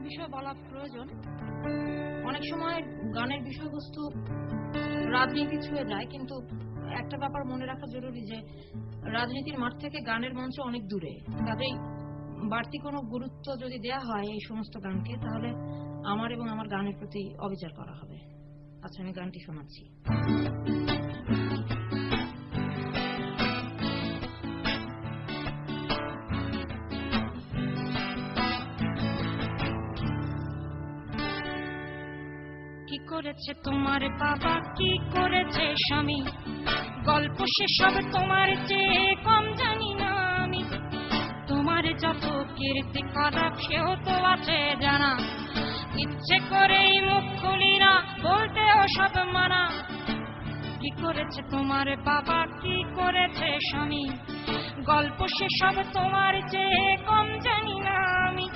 বিষয় বলা প্রয়োজন। অনেক সময় গানের বিষয়বস্তু রাজনীতি ছুঁয়ে যায়, কিন্তু একটা ব্যাপার মনে রাখা জরুরি যে রাজনীতির মাঠ থেকে গানের মঞ্চ অনেক দূরে। কাজেই বাড়তি কোনো গুরুত্ব যদি দেয়া হয় এই সমস্ত গানকে, তাহলে আমার এবং আমার গানের প্রতি অবিচার করা হবে। আচ্ছা, আমি গানটি শোনাচ্ছি। কি করেছে তোমার বাবা, কি করেছে স্বামী, গল্প সেসব তোমার চেয়ে কম জানি না আমি। তোমার যত কীর্তি খারাপ সেও তো আছে জানা, ইচ্ছে করেই মুখ খুলি না, বলতেও সব মানা। কি করেছে তোমার বাবা, কি করেছে স্বামী, গল্প সেসব তোমার চেয়ে কম জানি না আমি।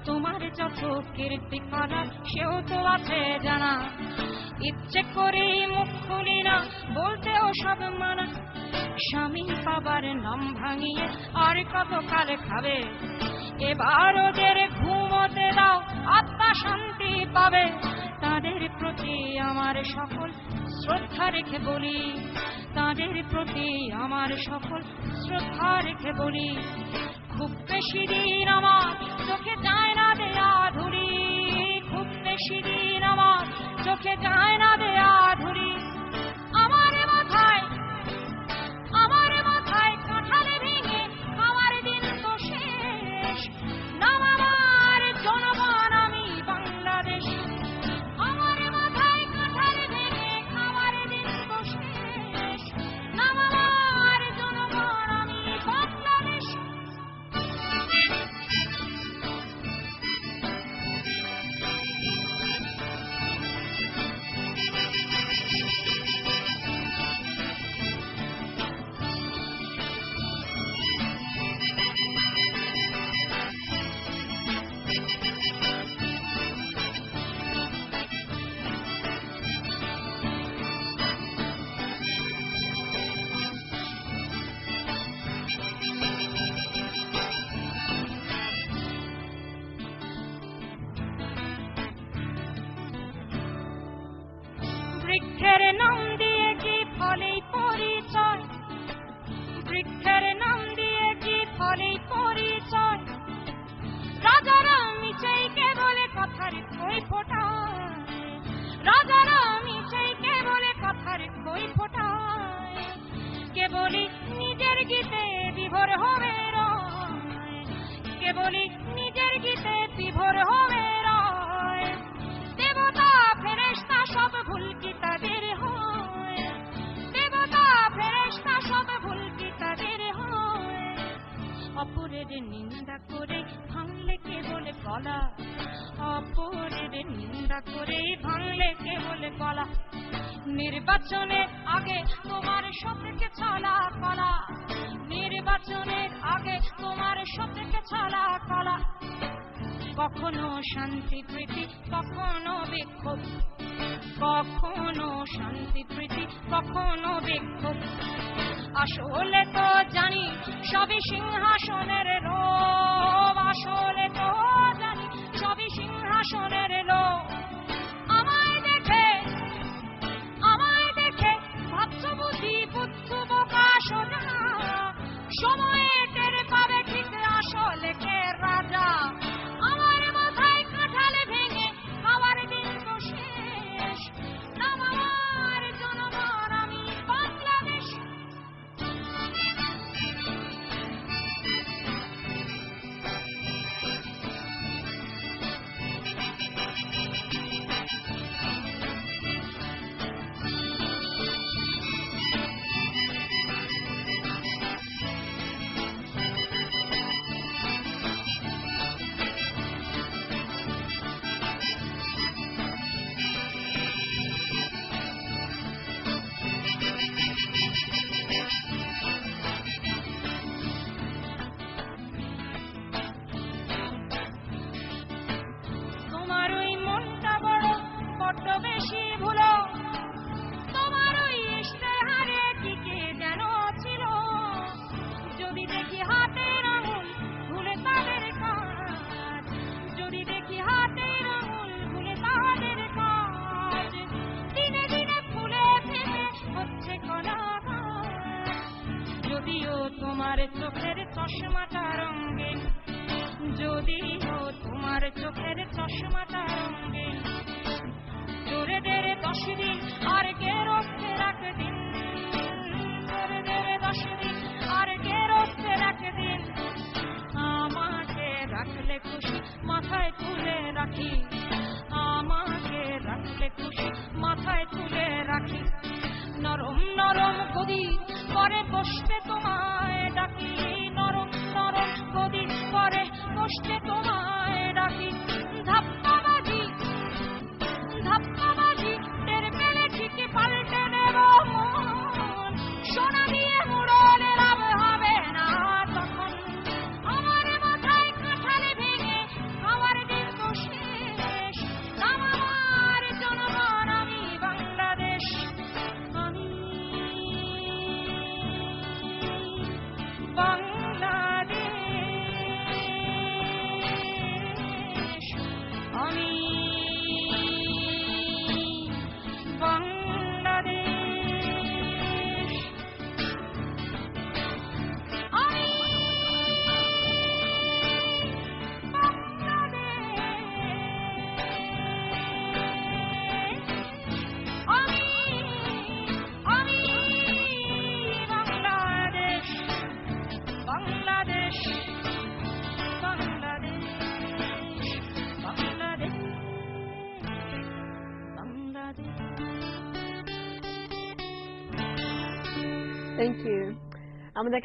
তোমার যত কীর্তি খারাপ সেও তো আছে জানা, ইচ্ছে করেই মুখ খুলি না, বলতেও সব মানা। স্বামী বাবার নাম ভাঙিয়ে আর কত কাল খাবে, এবার ওদের ঘুমোতে দাও, আত্মা শান্তি পাবে। তাদের প্রতি আমার সকল শ্রদ্ধা রেখে বলি, তাদের প্রতি আমার সকল শ্রদ্ধা রেখে বলি। খুব বেশি দিন আমার চোখে যায় না দেয়া ধুলি, খুব বেশি দিন আমার চোখে যায় না দেয়া ধুলি। আমার মাথায় কাঁঠালে ভেঙে আমার দিন তো শেষ, নাম আমার জনগণ আমি বাংলাদেশ। আমার মাথায় কাঁঠালে ভেঙে আমার দিন তো শেষ, নাম আমার জনগণ আমি বাংলাদেশ। বৃক্ষের নাম দিয়ে কি ফলেই পরিচয়, বৃক্ষের নাম দিয়ে কি ফলেই পরিচয়। রাজারা মিছেইকে বলে কথার কই ফোটায়, রাজারা মিছেইকে বলে কথার কই ফোটায়। কেবলই নিজের গীতে বিভোর হবে রয়, কেবলই নিজের গীতে বিভোর হবে রয়। দেবতা ফেরেশতা সব ভুল কি তাদের হয়, দেবতা ফেরেশতা সব ভুল কি তাদের হয়। অপরের নিন্দা করে ভাঙলে কে বলে গলা, অপরের নিন্দা করে ভাঙলে কে বলে গলা। নির্বাচনের আগে তোমার সবকে ছলা কলা, নির্বাচনের আগে তোমার সবকে ছলা কলা। কখনো শান্তি প্রীতি কখনো বিক্ষোভ, কখনো শান্তি প্রীতি কখনো বিক্ষোভ। আসলে তো জানি সবই সিংহাসনের লোভ, আসলে তো জানি সবই সিংহাসনের লোভ। আমায় দেখে ভাবছো বুঝি বুদ্ধ বোকা সোজা, সময়ে টের পাবে ঠিক আসলে কে রাজা। আমার মাথায় কাঁঠালে ভেঙে খাওয়ার দিন তো শেষ, নাম আমার জনগণ আমি বাংলাদেশ। যদিও তোমার চোখের চশমাটা রঙিন, যদিও তোমার চোখের চশমাটা রঙিন, চোরেদের 10 দিন আর গেরস্তের 1 দিন, চোরেদের 10 দিন আর গেরস্তের 1 দিন, আমাকে রাখলে খুশি মাথায় তুলে রাখি, আমাকে রাখলে খুশি মাথায় তুলে রাখি, নরম নরম গদি করে বসতে তোমায় ডাকি, নরম নরম গদি করে বসতে তোমায় ডাকি, ধাপ্পাবাজি ধাপ্পাবাজি টের পেলে ঠিকই পাল্টে দেব মন, সোনা দিয়ে মুড়লে লাভ হবে না তখন, আমার মাথায় কাঁঠাল ভেঙে আমার দিন তো শেষ, আমার জনগণ আমি বাংলাদেশ, আমি বাংলাদেশ, আমি বাংলাদেশ, আমি বাংলাদেশ, বাংলাদেশ, বাংলাদেশ, বাংলাদেশ, বাংলাদেশ। Thank you. আমাদের